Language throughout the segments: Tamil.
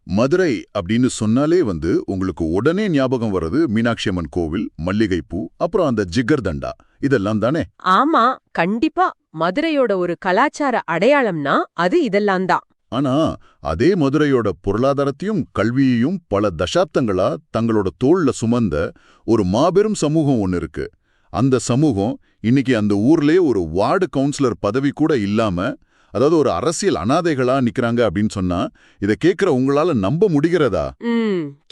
மதுரை அப்படின்னு சொன்னாலே உங்களுக்கு உடனே ஞாபகம் வர்றது மீனாட்சி அம்மன் கோவில், மல்லிகைப்பூ, அப்புறம் அந்த ஜிகர்தண்டா இதெல்லாம் தானே? ஆமா, கண்டிப்பா. மதுரையோட ஒரு கலாச்சார அடையாளம்னா அது இதெல்லாம் தான். ஆனா அதே மதுரையோட பொருளாதாரத்தையும் கல்வியையும் பல தசாப்தங்களா தங்களோட தோள்ல சுமந்த ஒரு மாபெரும் சமூகம் ஒன்னு இருக்கு. அந்த சமூகம் இன்னைக்கு அந்த ஊர்லயே ஒரு வார்டு கவுன்சிலர் பதவி கூட இல்லாம, அதாவது ஒரு அரசியல் அனாதைகளா நிக்கிறாங்க அப்படின்னு சொன்னா, இதை கேட்கிற உங்களால நம்ப முடிகிறதா?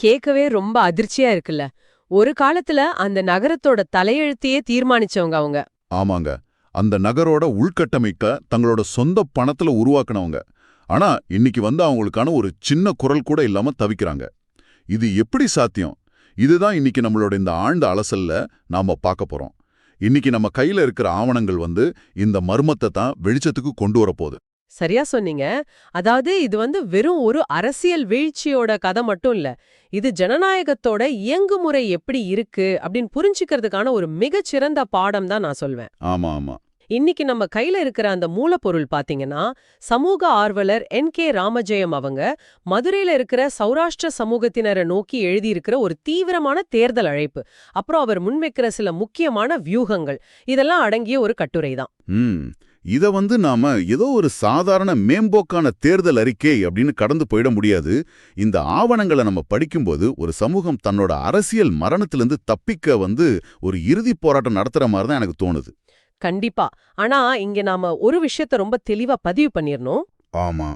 கேட்கவே ரொம்ப அதிர்ச்சியா இருக்குல்ல. ஒரு காலத்துல அந்த நகரத்தோட தலையெழுத்தையே தீர்மானிச்சவங்க அவங்க. ஆமாங்க, அந்த நகரோட உள்கட்டமைக்க தங்களோட சொந்த பணத்துல உருவாக்குனவங்க. ஆனா இன்னைக்கு அவங்களுக்கான ஒரு சின்ன குரல் கூட இல்லாம தவிக்கிறாங்க. இது எப்படி சாத்தியம்? இதுதான் இன்னைக்கு நம்மளோட இந்த ஆழ்ந்த அலசல்ல நாம பார்க்க போறோம். இன்னைக்கு நம்ம கையில இருக்கிற ஆவணங்கள் இந்த மர்மத்தை தான் வெளிச்சத்துக்கு கொண்டு வரப்போகுது. சரியா சொன்னீங்க. அதாவது இது வெறும் ஒரு அரசியல் வீழ்ச்சியோட கதை மட்டும் இல்ல. இது ஜனநாயகத்தோட இயங்குமுறை எப்படி இருக்கு அப்படின்னு புரிஞ்சுக்கிறதுக்கான ஒரு மிகச்சிறந்த பாடம் தான் நான் சொல்வேன். ஆமா ஆமா. இன்னைக்கு நம்ம கையில இருக்கிற அந்த மூலப்பொருள் பாத்தீங்கன்னா, சமூக ஆர்வலர் என்.கே. ராமஜெயம் அவங்க மதுரையில இருக்கிற சௌராஷ்டிர சமூகத்தினரை நோக்கி எழுதியிருக்கிற ஒரு தீவிரமான தேர்தல் அழைப்பு, அப்புறம் அவர் முன்வைக்கிற சில முக்கியமான வியூகங்கள், இதெல்லாம் அடங்கிய ஒரு கட்டுரை தான். இத நாம ஏதோ ஒரு சாதாரண மேம்போக்கான தேர்தல் அறிக்கை அப்படின்னு கடந்து போயிட முடியாது. இந்த ஆவணங்களை நம்ம படிக்கும்போது ஒரு சமூகம் தன்னோட அரசியல் மரணத்திலிருந்து தப்பிக்க ஒரு இறுதி போராட்டம் நடத்துற மாதிரி தான் எனக்கு தோணுது. கண்டிப்பா. ஆனா இங்க நாம ஒரு விஷயத்த ரொம்ப தெளிவா பதிவு பண்ணிரணும். ஆமா,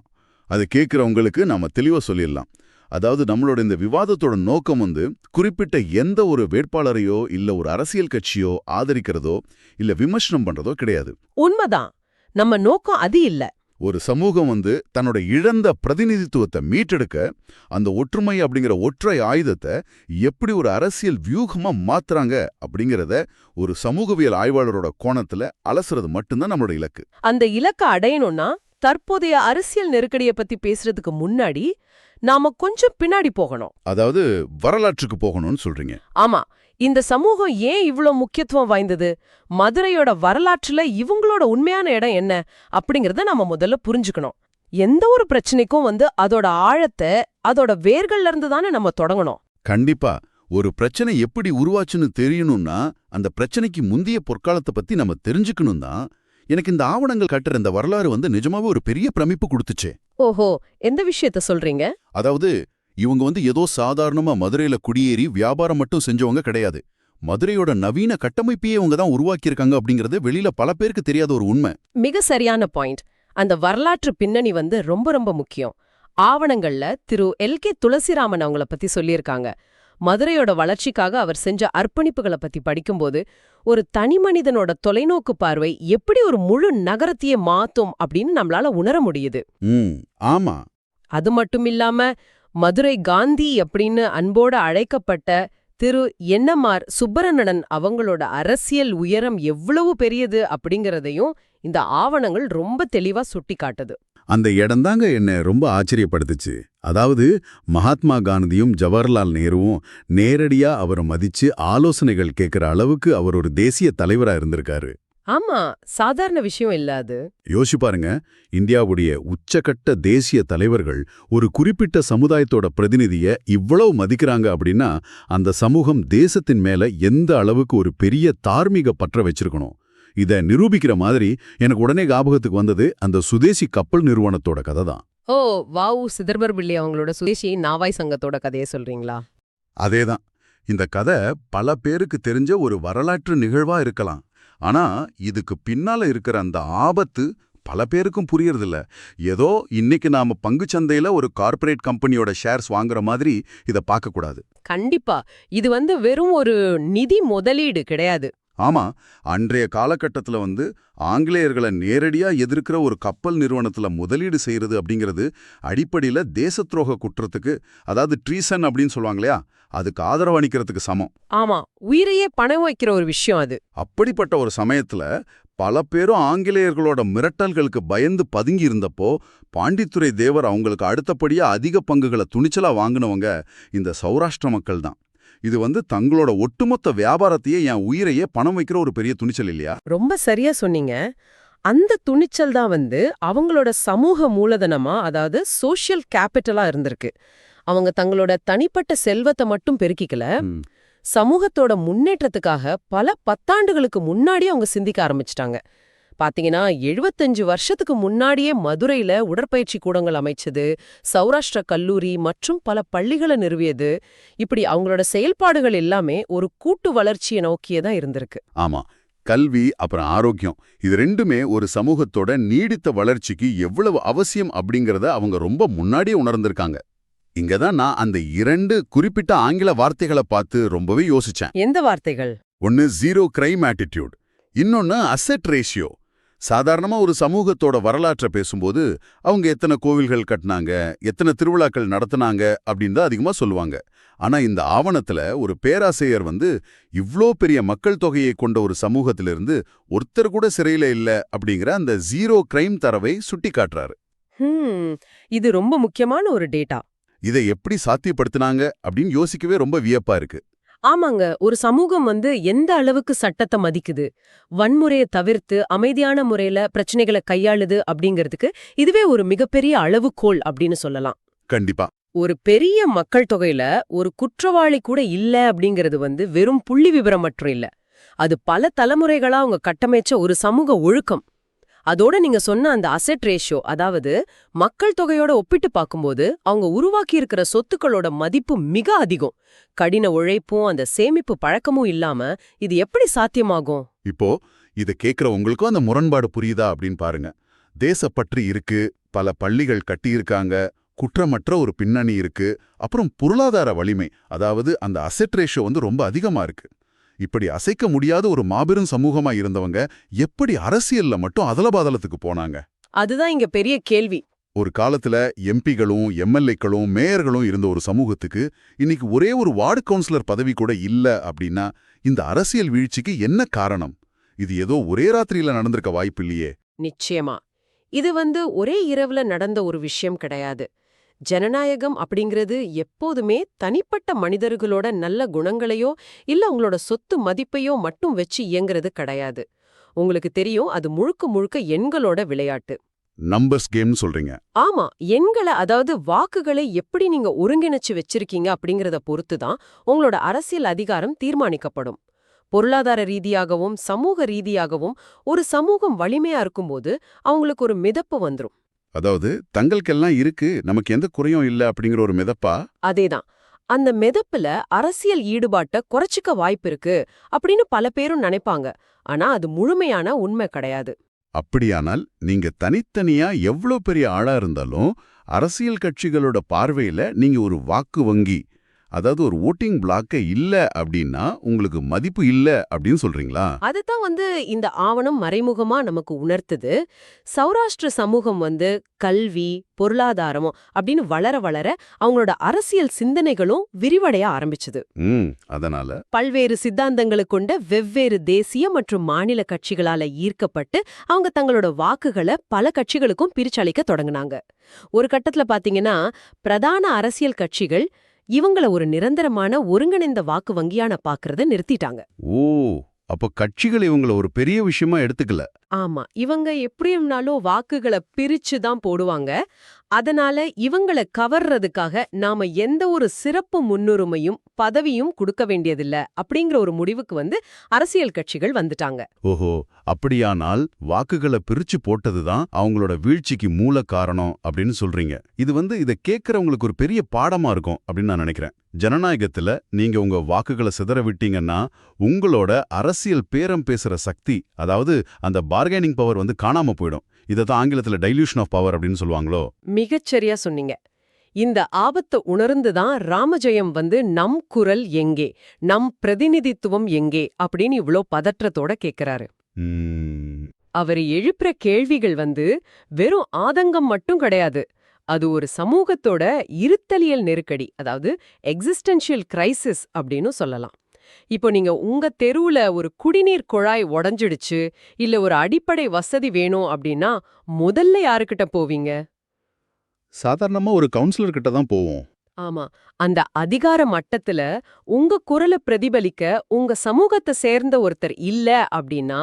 அது கேட்கிறவங்களுக்கு நாம தெளிவா சொல்லிடலாம். அதாவது நம்மளோட இந்த விவாதத்தோட நோக்கம் குறிப்பிட்ட எந்த ஒரு வேட்பாளரையோ இல்ல ஒரு அரசியல் கட்சியோ ஆதரிக்கிறதோ இல்ல விமர்சனம் பண்றதோ கிடையாது. உண்மைதான். நம்ம நோக்கம் அது இல்ல. ஒரு சமூகம் தன்னோட இழந்த பிரதிநிதித்துவத்தை மீட்டெடுக்க அந்த ஒற்றுமை அப்படிங்கிற ஒற்றை ஆயுதத்தை எப்படி ஒரு அரசியல் வியூகமா மாத்துறாங்க அப்படிங்கறத ஒரு சமூகவியல் ஆய்வாளரோட கோணத்துல அலசுறது மட்டும்தான் நம்மளோட இலக்கு. அந்த இலக்கை அடையணும்னா தற்போதைய அரசியல் நெருக்கடியை பத்தி பேசுறதுக்கு முன்னாடி நாம கொஞ்சம் பின்னாடி போகணும். அதாவது வரலாற்றுக்கு போகணும்னு சொல்றீங்க? ஆமா. இந்த சமூகம் ஏன் இவ்ளோ முக்கியத்துவம் வாய்ந்தது, மதுரையோட வரலாற்றுல இவங்களோட உண்மையான இடம் என்ன அப்படிங்கறத நாம முதல்ல புரிஞ்சுக்கணும். எந்த ஒரு பிரச்சனைக்கும் அதோட ஆழத்தை அதோட வேர்கள்ல இருந்து தானே நம்ம தொடங்கணும். கண்டிப்பா. ஒரு பிரச்சனை எப்படி உருவாச்சுன்னு தெரியணும்னா அந்த பிரச்சனைக்கு முந்தைய பொற்காலத்தை பத்தி நம்ம தெரிஞ்சுக்கணும் தான். எனக்கு இந்த ஆவணங்கள் கட்டுற இந்த வரலாறு நிஜமாவே ஒரு பெரிய பிரமிப்பு கொடுத்துச்சு. ஓஹோ, எந்த விஷயத்த சொல்றீங்க? அதாவது இவங்க ஏதோ சாதாரணமா மதுரையில குடியேறி வியாபாரம் மட்டும் செஞ்சவங்க கிடையாது. மதுரையோட நவீன கட்டமைப்பையே இவங்க தான் உருவாக்கியிருக்காங்க அப்படிங்கறது வெளியில பல பேருக்கு தெரியாத ஒரு உண்மை. மிக சரியான பாயிண்ட். அந்த வரலாற்று பின்னணி ரொம்ப ரொம்ப முக்கியம். ஆவணங்கள்ல திரு எல்.கே. துளசிராமன் அவங்கள பத்தி சொல்லியிருக்காங்க. மதுரையோட வளர்ச்சிக்காக அவர் செஞ்ச அர்ப்பணிப்புகளை பத்தி படிக்கும்போது ஒரு தனி மனிதனோட தொலைநோக்கு பார்வை எப்படி ஒரு முழு நகரத்தையே மாத்தும் அப்படின்னு நம்மளால உணர முடியுது. ஆமா. அது மட்டுமில்லாம மதுரை காந்தி அப்படின்னு அன்போட அழைக்கப்பட்ட திரு என்.எம்.ஆர். சுப்பரண்ணன் அவங்களோட அரசியல் உயரம் எவ்வளவு பெரியது அப்படிங்கறதையும் இந்த ஆவணங்கள் ரொம்ப தெளிவா சுட்டி காட்டுது. அந்த இடம்தாங்க என்ன ரொம்ப ஆச்சரியப்படுத்துச்சு. அதாவது மகாத்மா காந்தியும் ஜவஹர்லால் நேருவும் நேரடியா அவரை மதிச்சு ஆலோசனைகள் கேட்கிற அளவுக்கு அவர் ஒரு தேசிய தலைவரா இருந்திருக்காரு. ஆமா, சாதாரண விஷயம் இல்ல அது. யோசிச்சு பாருங்க, இந்தியாவுடைய உச்சகட்ட தேசிய தலைவர்கள் ஒரு குறிப்பிட்ட சமுதாயத்தோட பிரதிநிதிய இவ்வளவு மதிக்கிறாங்க அப்படின்னா அந்த சமூகம் தேசத்தின் மேல எந்த அளவுக்கு ஒரு பெரிய தார்மீக பற்ற வச்சிருக்கணும். இத நிரூபிக்கிற மாதிரி எனக்கு உடனே ஞாபகத்துக்கு வந்தது அந்த சுதேசி கப்பல் நிறுவனத்தோட கதை தான். ஓ, வாவு சிதம்பரம் பிள்ளை அவங்களோட சுதேசி நாவாய் சங்கத்தோட கதையை சொல்றீங்களா? அதேதான். இந்த கதை பல பேருக்கு தெரிஞ்ச ஒரு வரலாற்று நிகழ்வா இருக்கலாம். ஆனா இதுக்கு பின்னால இருக்கிற அந்த ஆபத்து பல பேருக்கும் புரியறதில்ல. ஏதோ இன்னைக்கு நாம பங்குச்சந்தையில ஒரு கார்ப்பரேட் கம்பெனியோட ஷேர்ஸ் வாங்குற மாதிரி இத பார்க்க கூடாது. கண்டிப்பா. இது வெறும் ஒரு நிதி முதலீடு கிடையாது. ஆமா, அன்றைய காலகட்டத்துல ஆங்கிலேயர்களை நேரடியா எதிர்க்கிற ஒரு கப்பல் நிறுவனத்துல முதலீடு செய்யறது அப்படிங்கிறது அடிப்படையில தேச துரோக குற்றத்துக்கு, அதாவது ட்ரீசன் அப்படின்னு சொல்லுவாங்க இல்லையா, அதுக்கு ஆதரவு அளிக்கிறதுக்கு சமம். ஆமா, உயிரையே பணம் வைக்கிற ஒரு விஷயம் அது. அப்படிப்பட்ட ஒரு சமயத்துல பல பேரும் ஆங்கிலேயர்களோட மிரட்டல்களுக்கு பயந்து பதுங்கி இருந்தப்போ பாண்டித்துரை தேவர் அவங்களுக்கு அடுத்தபடியா அதிக பங்குகளை துணிச்சலா வாங்கினவங்க இந்த சௌராஷ்டிர மக்கள் தான். இது தங்களோட ஒட்டுமொத்த வியாபாரத்தையே என் உயிரையே பணம் வைக்கிற ஒரு பெரிய துணிச்சல் இல்லையா? ரொம்ப சரியா சொன்னீங்க. அந்த துணிச்சல் தான் வந்து அவங்களோட சமூக மூலதனமா, அதாவது சோஷியல் கேபிட்டலா இருந்திருக்கு. அவங்க தங்களோட தனிப்பட்ட செல்வத்தை மட்டும் பெருக்கிக்கல, ம். சமூகத்தோட முன்னேற்றத்துக்காக பல பத்தாண்டுகளுக்கு முன்னாடியே அவங்க சிந்திக்க ஆரம்பிச்சிட்டாங்க. பாத்தீங்கன்னா 75 வருஷத்துக்கு முன்னாடியே மதுரையில உடற்பயிற்சி கூடங்கள் அமைச்சது, சௌராஷ்டிர கல்லூரி மற்றும் பல பள்ளிகளை நிறுவியது, இப்படி அவங்களோட செயல்பாடுகள் எல்லாமே ஒரு கூட்டு வளர்ச்சியை நோக்கியே தான் இருந்திருக்கு. ஆமா. கல்வி அப்புறம் ஆரோக்கியம் இது ரெண்டுமே ஒரு சமூகத்தோட நீடித்த வளர்ச்சிக்கு எவ்வளவு அவசியம் அப்படிங்கறத அவங்க ரொம்ப முன்னாடியே உணர்ந்திருக்காங்க. இங்கதான் நான் அந்த 2 குறிப்பிட்ட ஆங்கில வார்த்தைகளை பார்த்து ரொம்பவே யோசிச்சேன். எந்த வார்த்தைகள்? ஒன்னு ஜீரோ கிரைம் ஆட்டிடியூட், இன்னொன்னு அசெட் ரேஷியோ. சாதாரணமா ஒரு சமூகத்தோட வரலாற்றை பேசும்போது அவங்க எத்தனை கோவில்கள் கட்டினாங்க, எத்தனை திருவிழாக்கள் நடத்தினாங்க அப்படின்னு தான் அதிகமா சொல்லுவாங்க. ஆனா இந்த ஆவணத்துல ஒரு பேராசிரியர் வந்து இவ்ளோ பெரிய மக்கள் தொகையை கொண்ட ஒரு சமூகத்திலிருந்து ஒருத்தர் கூட சிறையில இல்ல அப்படிங்கிற அந்த ஜீரோ கிரைம் தரவை சுட்டி காட்டுறாரு. இது ரொம்ப முக்கியமான ஒரு டேட்டா. இதை எப்படி சாத்தியப்படுத்தினாங்க அப்படின்னு யோசிக்கவே ரொம்ப வியப்பா இருக்கு. ஆமாங்க, ஒரு சமூகம் வந்து எந்த அளவுக்கு சட்டத்தை மதிக்குது, வன்முறையை தவிர்த்து அமைதியான முறையில பிரச்சனைகளை கையாளுது அப்படிங்கிறதுக்கு இதுவே ஒரு மிகப்பெரிய அளவுகோல் அப்படின்னு சொல்லலாம். கண்டிப்பா. ஒரு பெரிய மக்கள் தொகையில ஒரு குற்றவாளி கூட இல்ல அப்படிங்கிறது வந்து வெறும் புள்ளி விவரம் மட்டும் இல்ல. அது பல தலைமுறைகளா அவங்க கட்டமைச்ச ஒரு சமூக ஒழுக்கம். அதோட நீங்க சொன்ன அந்த அசெட் ரேஷியோ, அதாவது மக்கள் தொகையோட ஒப்பிட்டு பார்க்கும்போது அவங்க உருவாக்கி இருக்கிற சொத்துக்களோட மதிப்பு மிக அதிகம். கடின உழைப்பும் அந்த சேமிப்பு பழக்கமும் இல்லாம இது எப்படி சாத்தியமாகும்? இப்போ இத கேக்குற உங்களுக்கும் அந்த முரண்பாடு புரியுதா அப்படின்னு பாருங்க. தேசப்பற்று இருக்கு, பல பள்ளிகள் கட்டியிருக்காங்க, குற்றமற்ற ஒரு பின்னணி இருக்கு, அப்புறம் பொருளாதார வலிமை, அதாவது அந்த அசெட் ரேஷியோ வந்து ரொம்ப அதிகமா இருக்கு. இப்படி அசைக்க முடியாத ஒரு மாபெரும் சமூகமா இருந்தவங்க எப்படி அரசியல்ல மட்டும் அதலபாதலத்துக்கு போனாங்க? அதுதான் இங்க பெரிய கேள்வி. ஒரு காலத்துல எம்பிகளும் எம்எல்ஏக்களும் மேயர்களும் இருந்த ஒரு சமூகத்துக்கு இன்னைக்கு ஒரே ஒரு வார்டு கவுன்சிலர் பதவி கூட இல்ல அப்படின்னா இந்த அரசியல் வீழ்ச்சிக்கு என்ன காரணம்? இது ஏதோ ஒரே ராத்திரியில நடந்திருக்க வாய்ப்பில்லையே. நிச்சயமா இது வந்து ஒரே இரவுல நடந்த ஒரு விஷயம் கிடையாது. ஜனநாயகம் அப்படிங்கிறது எப்போதுமே தனிப்பட்ட மனிதர்களோட நல்ல குணங்களையோ இல்ல உங்களோட சொத்து மதிப்பையோ மட்டும் வச்சு இயங்குறது கிடையாது. உங்களுக்கு தெரியும், அது முழுக்க முழுக்க எண்களோட விளையாட்டு. நம்பர்ஸ் கேம்னு சொல்றீங்க. ஆமா, எண்களை, அதாவது வாக்குகளை எப்படி நீங்க ஒருங்கிணைச்சு வச்சிருக்கீங்க அப்படிங்கறத பொறுத்து தான் உங்களோட அரசியல் அதிகாரம் தீர்மானிக்கப்படும். பொருளாதார ரீதியாகவும் சமூக ரீதியாகவும் ஒரு சமூகம் வலிமையா இருக்கும்போது அவங்களுக்கு ஒரு மிதப்பு வந்துரும். அதாவது தங்களுக்கெல்லாம் இருக்கு, நமக்கு எந்த குறையும் இல்ல அப்படிங்கிற ஒரு மிதப்பா? அதேதான். அந்த மிதப்புல அரசியல் ஈடுபாட்ட குறைச்சிக்க வாய்ப்பு இருக்கு அப்படின்னு பல பேரும் நினைப்பாங்க. ஆனா அது முழுமையான உண்மை கிடையாது. அப்படியானால் நீங்க தனித்தனியா எவ்வளோ பெரிய ஆளா இருந்தாலும் அரசியல் கட்சிகளோட பார்வையில நீங்க ஒரு வாக்கு வங்கி, அதாவது ஒரு ஓட்டிங் பிளாக்க இல்ல அப்படின்னா உங்களுக்கு மதிப்பு இல்ல அப்படின்னு சொல்றீங்களா? அதுதான் வந்து இந்த ஆவணம் மறைமுகமா நமக்கு உணர்த்துது. சௌராஷ்டிர சமூகம் வந்து கல்வி, பொருளாதாரமும் அப்படின்னு வளர வளர அவங்களோட அரசியல் சிந்தனைகளும் விரிவடைய ஆரம்பிச்சுது. அதனால பல்வேறு சித்தாந்தங்களை கொண்ட வெவ்வேறு தேசிய மற்றும் மாநில கட்சிகளால ஈர்க்கப்பட்டு அவங்க தங்களோட வாக்குகளை பல கட்சிகளுக்கும் பிரிச்சளிக்க தொடங்குனாங்க. ஒரு கட்டத்துல பாத்தீங்கன்னா பிரதான அரசியல் கட்சிகள் இவங்கள ஒரு நிரந்தரமான ஒருங்கிணைந்த வாக்கு வங்கியான பாக்குறத நிறுத்திட்டாங்க. ஓ, அப்ப கட்சிகள் இவங்கள ஒரு பெரிய விஷயமா எடுத்துக்கல. ஆமா, இவங்க எப்படியும்னாலும் வாக்குகளை பிரிச்சு தான் போடுவாங்க. அதனால இவங்கள கவர்றதுக்காக நாம எந்த ஒரு சிறப்பு முன்னுரிமையும் பதவியும் கொடுக்க வேண்டியதில்ல அப்படிங்கிற ஒரு முடிவுக்கு வந்து அரசியல் கட்சிகள் வந்துட்டாங்க. ஓஹோ, அப்படியானால் வாக்குகளை பிரிச்சு போட்டதுதான் அவங்களோட வீழ்ச்சிக்கு மூல காரணம் அப்படின்னு சொல்றீங்க. இதை கேட்கறவங்களுக்கு ஒரு பெரிய பாடமா இருக்கும் அப்படின்னு நான் நினைக்கிறேன். ஜனநாயகத்துல நீங்க உங்க வாக்குகளை சிதற விட்டீங்கன்னா உங்களோட அரசியல் பேரம் பேசுற சக்தி, அதாவது அந்த பார்கெனிங் பவர் வந்து காணாம போயிடும். இதைதான் ஆங்கிலத்துல டைல்யூஷன் ஆஃப் பவர் அப்படின்னு சொல்லுவாங்களோ? மிகச்சரியா சொன்னீங்க. இந்த ஆபத்தை உணர்ந்துதான் ராமஜெயம் வந்து நம் குரல் எங்கே, நம் பிரதிநிதித்துவம் எங்கே அப்படின்னு இவ்ளோ பதற்றத்தோட கேக்குறாரு. அவர் எழுப்புற கேள்விகள் வந்து வெறும் ஆதங்கம் மட்டும் கிடையாது. அது ஒரு சமூகத்தோட இருத்தலியல் நெருக்கடி, அதாவது எக்ஸிஸ்டென்ஷியல் கிரைசிஸ் அப்படின்னு சொல்லலாம். இப்போ நீங்க உங்க தெருவுல ஒரு குடிநீர் குழாய் உடைஞ்சிடுச்சு, இல்ல ஒரு அடிப்படை வசதி வேணும் அப்படின்னா முதல்ல யாருக்கிட்ட போவீங்க? சாதாரணமா ஒரு கவுன்சிலர் கிட்ட தான் போவோம். ஆமா. அந்த அதிகார மட்டத்துல உங்க குரல பிரதிபலிக்க உங்க சமூகத்தை சேர்ந்த ஒருத்தர் இல்ல அப்படின்னா,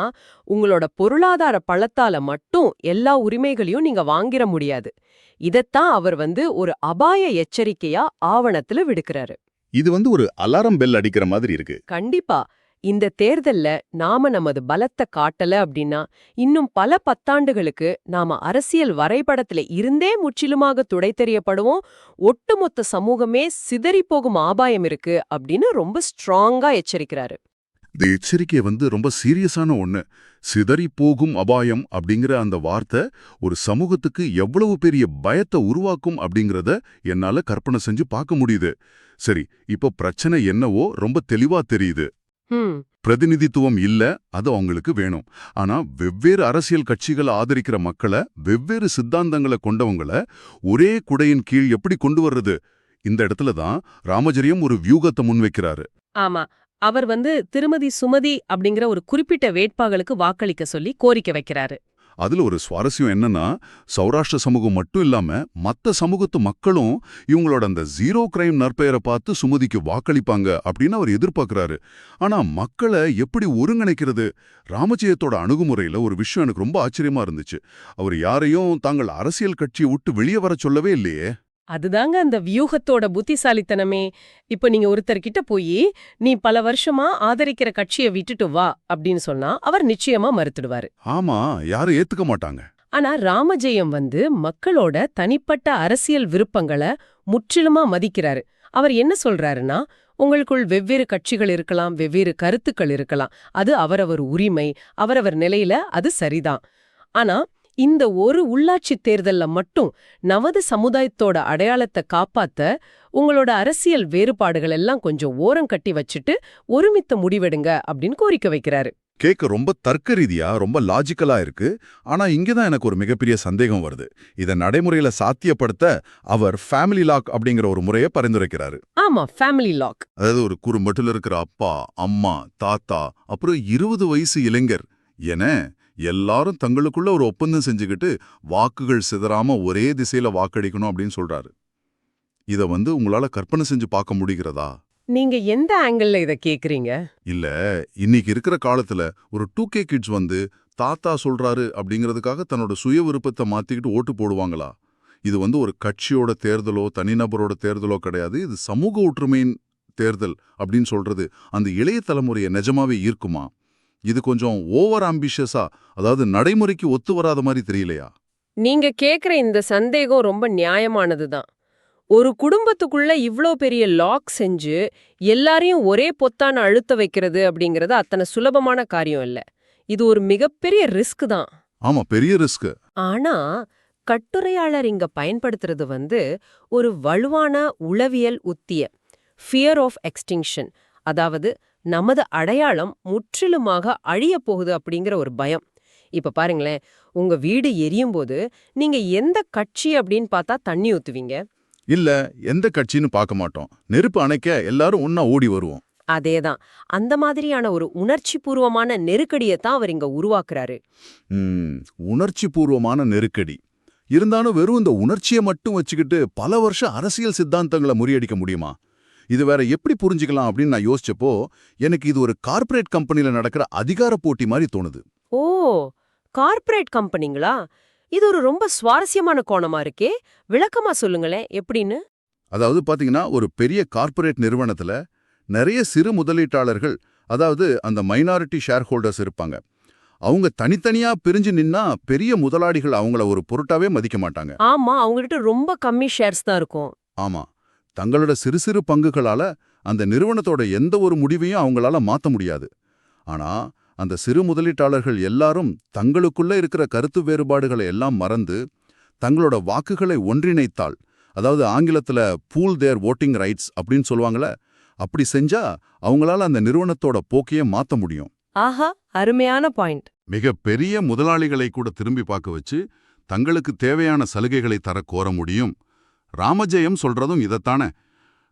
உங்களோட பொருளாதார பலத்தால மட்டும் எல்லா உரிமைகளையும் நீங்க வாங்கிட முடியாது. இதத்தான் அவர் ஒரு அபாய எச்சரிக்கையா ஆவணத்துல விடுக்கிறாரு. இது ஒரு அலாரம் பெல் அடிக்கிற மாதிரி இருக்கு. கண்டிப்பா. இந்த தேர்தல்ல நாம நமது பலத்த காட்டல அப்படின்னா, இன்னும் பல பத்தாண்டுகளுக்கு நாம அரசியல் வரைபடத்துல இருந்தே முற்றிலுமாக துடைத்தெறியப்படுவோம். ஒட்டுமொத்த சமூகமே சிதறிப் போகும் ஆபாயம் இருக்கு அப்படின்னு ரொம்ப ஸ்ட்ராங்கா எச்சரிக்கிறாரு. இந்த எச்சரிக்கை ரொம்ப சீரியஸான ஒண்ணு. சிதறி போகும் அபாயம் அப்படிங்கிற அந்த வார்த்தை ஒரு சமூகத்துக்கு எவ்வளவு பெரிய பயத்தை உருவாக்கும் அப்படிங்கறத என்னால கற்பனை செஞ்சு பார்க்க முடியுது. சரி, இப்போ பிரச்சனை என்னவோ ரொம்ப தெளிவா தெரியுது. ஹம். பிரதிநிதித்துவம் இல்ல, அது அவங்களுக்கு வேணும். ஆனா வெவ்வேறு அரசியல் கட்சிகளை ஆதரிக்கிற மக்களை, வெவ்வேறு சித்தாந்தங்களை கொண்டவங்கள ஒரே குடையின் கீழ் எப்படி கொண்டு வர்றது? இந்த இடத்துல தான் ராமஜரியம் ஒரு வியூகத்தை முன்வைக்கிறாரு. ஆமா. அவர் திருமதி சுமதி அப்படிங்கிற ஒரு குறிப்பிட்ட வேட்பாளருக்கு வாக்களிக்க சொல்லி கோரிக்கை வைக்கிறாரு. அதுல ஒரு சுவாரஸ்யம் என்னன்னா, சௌராஷ்டிர சமூகம் மட்டும் இல்லாம மத்த சமூகத்து மக்களும் இவங்களோட அந்த ஜீரோ கிரைம் நற்பெயரை பார்த்து சுமதிக்கு வாக்களிப்பாங்க அப்படின்னு அவர் எதிர்பார்க்கிறாரு. ஆனா மக்களை எப்படி ஒருங்கிணைக்கிறது? ராமஜெயத்தோட அணுகுமுறையில ஒரு விஷயம் எனக்கு ரொம்ப ஆச்சரியமா இருந்துச்சு. அவர் யாரையும் தாங்கள் அரசியல் கட்சியை விட்டு வெளியே வர சொல்லவே இல்லையே. அதுதாங்க அந்த வியூகத்தோட புத்திசாலித்தனமே. இப்ப நீங்க ஒருத்தர்கிட்ட போய் நீ பல வருஷமா ஆதரிக்கிற கட்சியை விட்டுட்டு வா அப்படின்னு சொன்னா அவர் நிச்சயமா மறுத்துடுவாரு. ஆமா, யாரும் ஏத்துக்க மாட்டாங்க. ஆனா ராமஜெயம் மக்களோட தனிப்பட்ட அரசியல் விருப்பங்களை முற்றிலுமா மதிக்கிறாரு. அவர் என்ன சொல்றாருன்னா, உங்களுக்குள் வெவ்வேறு கட்சிகள் இருக்கலாம், வெவ்வேறு கருத்துக்கள் இருக்கலாம். அது அவரவர் உரிமை, அவரவர் நிலையில அது சரிதான். ஆனா இந்த ஒரு உள்ளாட்சி தேர்தல்ல மட்டும் நமது சமுதாயத்தோட அடையாளத்தை காப்பாத்த உங்களோட அரசியல் வேறுபாடுகள் எல்லாம் கொஞ்சம் ஓரம் கட்டி வச்சுட்டு ஒருமித்த முடிவெடுங்க அப்படின்னு கோரிக்கை வைக்கிறாரு. கேட்க ரொம்ப தர்க்க ரீதியா, ரொம்ப லாஜிக்கலா இருக்கு. ஆனா இங்கதான் எனக்கு ஒரு மிகப்பெரிய சந்தேகம் வருது. இதை நடைமுறையில சாத்தியப்படுத்த அவர் ஃபேமிலி லாக் அப்படிங்கிற ஒரு முறையை பரிந்துரைக்கிறாரு. ஆமா, ஃபேமிலி லாக். அதாவது ஒரு குடும்பத்தில் இருக்கிற அப்பா, அம்மா, தாத்தா, அப்புறம் 20 வயசு இளைஞர் என எல்லாரும் தங்களுக்குள்ள ஒரு ஒப்பந்தம் செஞ்சுக்கிட்டு வாக்குகள் சிதறாம ஒரே திசையில வாக்களிக்கணும் அப்படின்னு சொல்றாரு. இத உங்களால கற்பனை செஞ்சு பார்க்க முடிகிறதா? நீங்க எந்த ஆங்கிள் இத கேக்குறீங்க? இல்ல, இன்னைக்கு இருக்கிற காலத்துல ஒரு 2K கிட்ஸ் தாத்தா சொல்றாரு அப்படிங்கிறதுக்காக தன்னோட சுய விருப்பத்தை மாத்திக்கிட்டு ஓட்டு போடுவாங்களா? இது ஒரு கட்சியோட தேர்தலோ தனிநபரோட தேர்தலோ கிடையாது. இது சமூக ஒற்றுமையின் தேர்தல் அப்படின்னு சொல்றது அந்த இளைய தலைமுறையை நிஜமாவே ஈர்க்குமா? இது கொஞ்சம் ஓவர் ஆம்பிஷியஸா, அதாவது நடைமுறைக்கு ஒத்து வராத மாதிரி தெரியலையா? நீங்க கேக்குற இந்த சந்தேகம் ரொம்ப நியாயமானதுதான். ஒரு குடும்பத்துக்குள்ள இவ்ளோ பெரிய லாக் செஞ்சு எல்லாரையும் ஒரே பொத்தான அழுத்த வைக்கிறது அப்படிங்கறது அத்தனை சுலபமான காரியம் இல்ல. இது ஒரு மிகப்பெரிய ரிஸ்க் தான். ஆமா, பெரிய ரிஸ்க். ஆனா கட்டுரையாளர் இங்க பயன்படுத்துறது ஒரு வலுவான உளவியல் உத்திய, ஃபியர் ஆஃப் எக்ஸ்டிங்ஷன். அதாவது நமது அடையாளம் முற்றிலுமாக அழிய போகுது அப்படிங்கிற ஒரு பயம். இப்ப பாருங்களேன், உங்க வீடு எரியும் போது நீங்க எந்த கட்சி அப்படின்னு பார்த்தா தண்ணி ஊத்துவீங்க? இல்ல, எந்த கட்சின்னு பார்க்க மாட்டோம். நெருப்பு அணைக்க எல்லாரும் ஒன்னா ஓடி வருவோம். அதேதான். அந்த மாதிரியான ஒரு உணர்ச்சி பூர்வமான நெருக்கடியை தான் அவர் இங்க உருவாக்குறாரு. உணர்ச்சி பூர்வமான நெருக்கடி இருந்தாலும் வெறும் இந்த உணர்ச்சியை மட்டும் வச்சுக்கிட்டு பல வருஷம் அரசியல் சித்தாந்தங்களை முறியடிக்க முடியுமா? இது வேற எப்படி புரிஞ்சுக்கலாம் அப்படின்னு நான் யோசிச்சப்போ எனக்கு இது ஒரு கார்ப்பரேட் கம்பெனில நடக்கிற அதிகார போட்டி மாதிரி தோணுது. ஓ, கார்ப்பரேட் கம்பெனிங்களா? இது ஒரு ரொம்ப சுவாரஸ்யமான கோணமா இருக்கே. விளக்கமா சொல்லுங்களேன், எப்படின்னு? அதாவது பாத்தீங்கன்னா, ஒரு பெரிய கார்ப்பரேட் நிறுவனத்துல நிறைய சிறு முதலீட்டாளர்கள், அதாவது அந்த மைனாரிட்டி ஷேர் ஹோல்டர்ஸ் இருப்பாங்க. அவங்க தனித்தனியா பிரிஞ்சு நின்னா பெரிய முதலாளிகள் அவங்கள ஒரு பொருட்டாவே மதிக்க மாட்டாங்க. ஆமா, அவங்ககிட்ட ரொம்ப கம்மி ஷேர்ஸ் தான் இருக்கும். ஆமா, தங்களோட சிறு சிறு பங்குகளால அந்த நிறுவனத்தோட எந்த ஒரு முடிவையும் அவங்களால மாத்த முடியாது. ஆனா அந்த சிறு முதலீட்டாளர்கள் எல்லாரும் தங்களுக்குள்ள இருக்கிற கருத்து வேறுபாடுகளை எல்லாம் மறந்து தங்களோட வாக்குகளை ஒன்றிணைத்தால், அதாவது ஆங்கிலத்துல பூல் தேர் வோட்டிங் ரைட்ஸ் அப்படின்னு சொல்லுவாங்கல்ல, அப்படி செஞ்சா அவங்களால அந்த நிறுவனத்தோட போக்கையே மாத்த முடியும். ஆஹா, அருமையான பாயிண்ட். மிக பெரிய முதலாளிகளை கூட திரும்பி பார்க்க வச்சு தங்களுக்கு தேவையான சலுகைகளை தர கோர முடியும். ராமஜெயம் சொல்றதும் இதத்தானே.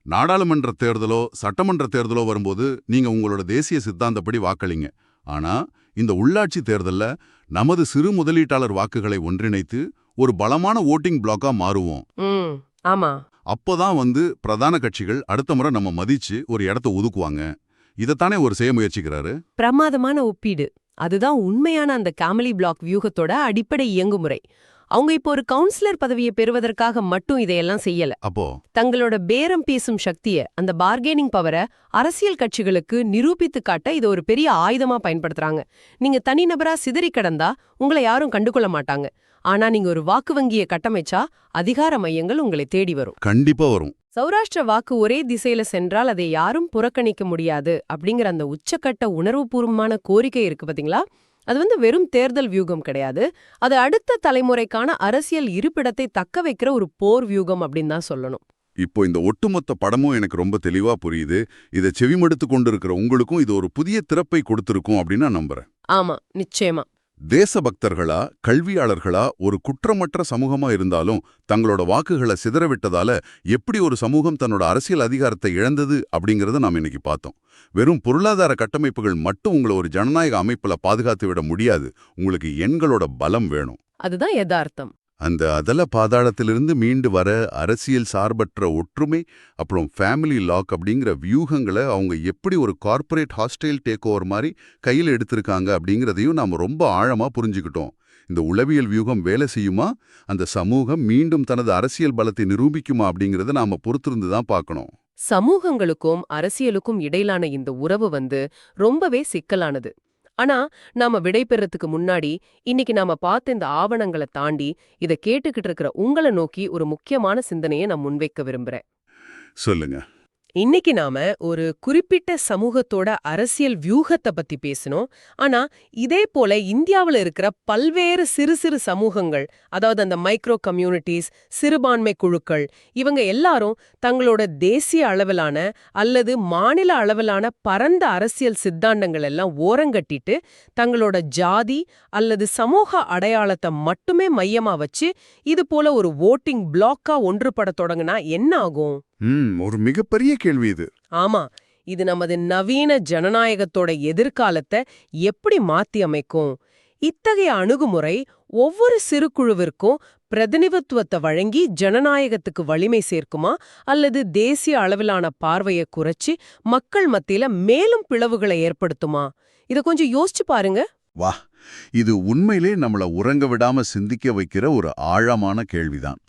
நாடாளுமன்ற தேர்தலோ சட்டமன்ற தேர்தலோ வரும்போது நீங்க உங்களோட தேசிய சித்தாந்தப்படி வாக்களிங்க. ஆனா இந்த உள்ளாட்சி தேர்தல்ல நமது சிறு முதலீட்டாளர் வாக்குகளை ஒன்றிணைத்து ஒரு பலமான ஓட்டிங் பிளாக்கா மாறுவோம். ஆமா. அப்போதான் பிரதான கட்சிகள் அடுத்த முறை நம்ம மதிச்சு ஒரு இடத்த ஒதுக்குவாங்க. இதைத்தானே ஒரு செய்ய முயற்சிக்கிறாரு. பிரமாதமான ஒப்பீடு. அதுதான் உண்மையான அந்த கேமிலி பிளாக் வியூகத்தோட அடிப்படை இயங்குமுறை. அவங்க இப்போ ஒரு கவுன்சிலர் பதவியை பெறுவதற்காக மட்டும் இதையெல்லாம் செய்யல. அப்போ தங்களோட பேரம் பேசும் சக்திய, அந்த பார்கெனிங் பவரை அரசியல் கட்சிகளுக்கு நிரூபித்து காட்ட இதை ஒரு பெரிய ஆயுதமா பயன்படுத்துறாங்க. நீங்க தனிநபரா சிதறி கிடந்தா உங்களை யாரும் கண்டுகொள்ள மாட்டாங்க. ஆனா நீங்க ஒரு வாக்கு வங்கியை கட்டமைச்சா அதிகார மையங்கள் உங்களை தேடி வரும். கண்டிப்பா வரும். சௌராஷ்டிர வாக்கு ஒரே திசையில சென்றால் அதை யாரும் புறக்கணிக்க முடியாது அப்படிங்கிற அந்த உச்சக்கட்ட உணர்வுபூர்வமான கோரிக்கை இருக்கு பாத்தீங்களா? அது வெறும் தேர்தல் வியூகம் கிடையாது. அது அடுத்த தலைமுறைக்கான அரசியல் இருப்பிடத்தை தக்க வைக்கிற ஒரு போர் வியூகம் அப்படின்னு தான் சொல்லணும். இப்போ இந்த ஒட்டுமொத்த படமும் எனக்கு ரொம்ப தெளிவா புரியுது. இதை செவிமடுத்து கொண்டிருக்கிற உங்களுக்கும் இது ஒரு புதிய திறப்பை கொடுத்திருக்கும் அப்படின்னு நான் நம்புறேன். ஆமா, நிச்சயமா. தேசபக்தர்களா, கல்வியாளர்களா, ஒரு குற்றமற்ற சமூகமா இருந்தாலும் தங்களோட வாக்குகளை சிதறவிட்டதால எப்படி ஒரு சமூகம் தன்னோட அரசியல் அதிகாரத்தை இழந்தது அப்படிங்கறத நாம் இன்னைக்கு பார்த்தோம். வெறும் பொருளாதார கட்டமைப்புகள் மட்டும் உங்களை ஒரு ஜனநாயக அமைப்புல பாதுகாத்து விட முடியாது. உங்களுக்கு எண்களோட பலம் வேணும். அதுதான் யதார்த்தம். அந்த அதல பாதாளத்திலிருந்து மீண்டு வர அரசியல் சார்பற்ற ஒற்றுமை, அப்புறம் ஃபேமிலி லாக் அப்படிங்கிற வியூகங்களை அவங்க எப்படி ஒரு கார்ப்பரேட் ஹாஸ்டைல் டேக் ஓவர் மாதிரி கையில் எடுத்திருக்காங்க அப்படிங்கிறதையும் நாம் ரொம்ப ஆழமா புரிஞ்சுக்கிட்டோம். இந்த உளவியல் வியூகம் வேலை செய்யுமா, அந்த சமூகம் மீண்டும் தனது அரசியல் பலத்தை நிரூபிக்குமா அப்படிங்கிறத நாம பொறுத்திருந்து தான் பார்க்கணும். சமூகங்களுக்கும் அரசியலுக்கும் இடையிலான இந்த உறவு ரொம்பவே சிக்கலானது. ஆனா நாம விடைபெறத்துக்கு முன்னாடி இன்னைக்கு நாம பார்த்த இந்த ஆவணங்களை தாண்டி இதை கேட்டுக்கிட்டு இருக்கிற உங்களை நோக்கி ஒரு முக்கியமான சிந்தனையை நான் முன்வைக்க விரும்புறேன். சொல்லுங்க. இன்னைக்கு நாம ஒரு குறிப்பிட்ட சமூகத்தோட அரசியல் வியூகத்தை பத்தி பேசணும். ஆனா இதே போல இந்தியாவுல இருக்கிற பல்வேறு சிறு சிறு சமூகங்கள், அதாவது அந்த மைக்ரோ கம்யூனிட்டிஸ், சிறுபான்மை குழுக்கள், இவங்க எல்லாரும் தங்களோட தேசிய அளவிலான அல்லது மாநில அளவிலான பரந்த அரசியல் சித்தாந்தங்கள் எல்லாம் ஓரங்கட்டிட்டு தங்களோட ஜாதி அல்லது சமூக அடையாளத்தை மட்டுமே மையமா வச்சு இது போல ஒரு வோட்டிங் பிளாக்கா ஒன்றுபட தொடங்குனா என்ன ஆகும்? ஒரு மிகப்பெரிய கேள்வி இது. ஆமா, இது நமது நவீன ஜனநாயகத்தோட எதிர்காலத்தை எப்படி மாத்தி அமைக்கும்? இத்தகைய அணுகுமுறை ஒவ்வொரு சிறு குழுவிற்கும் பிரதிநிதித்துவத்தை வழங்கி ஜனநாயகத்துக்கு வலிமை சேர்க்குமா, அல்லது தேசிய அளவிலான பார்வையை குறைச்சி மக்கள் மத்தியில மேலும் பிளவுகளை ஏற்படுத்துமா? இத கொஞ்சம் யோசிச்சு பாருங்க. வா, இது உண்மையிலே நம்மள உறங்க விடாம சிந்திக்க வைக்கிற ஒரு ஆழமான கேள்விதான்.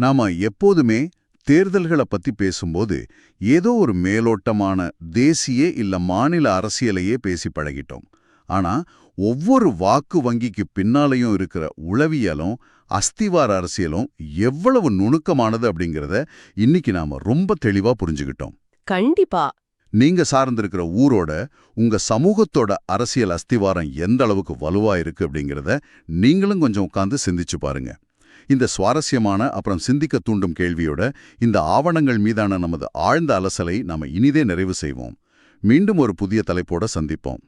நாம எப்போதுமே தேர்தல்களை பத்தி பேசும்போது ஏதோ ஒரு மேலோட்டமான தேசிய இல்ல மாநில அரசியலையே பேசி பழகிட்டோம். ஆனா ஒவ்வொரு வாக்கு வங்கிக்கு பின்னாலையும் இருக்கிற உளவியலும் அஸ்திவார அரசியலும் எவ்வளவு நுணுக்கமானது அப்படிங்கறத இன்னைக்கு நாம ரொம்ப தெளிவா புரிஞ்சுக்கிட்டோம். கண்டிப்பா. நீங்க சார்ந்திருக்கிற ஊரோட உங்க சமூகத்தோட அரசியல் அஸ்திவாரம் எந்த அளவுக்கு வலுவா இருக்கு அப்படிங்கறத நீங்களும் கொஞ்சம் உட்கார்ந்து சிந்திச்சு பாருங்க. இந்த சுவாரஸ்யமான அப்புறம் சிந்திக்க தூண்டும் கேள்வியோட இந்த ஆவணங்கள் மீதான நமது ஆழ்ந்த அலசலை நாம இனிதே நிறைவு செய்வோம். மீண்டும் ஒரு புதிய தலைப்போட சந்திப்போம்.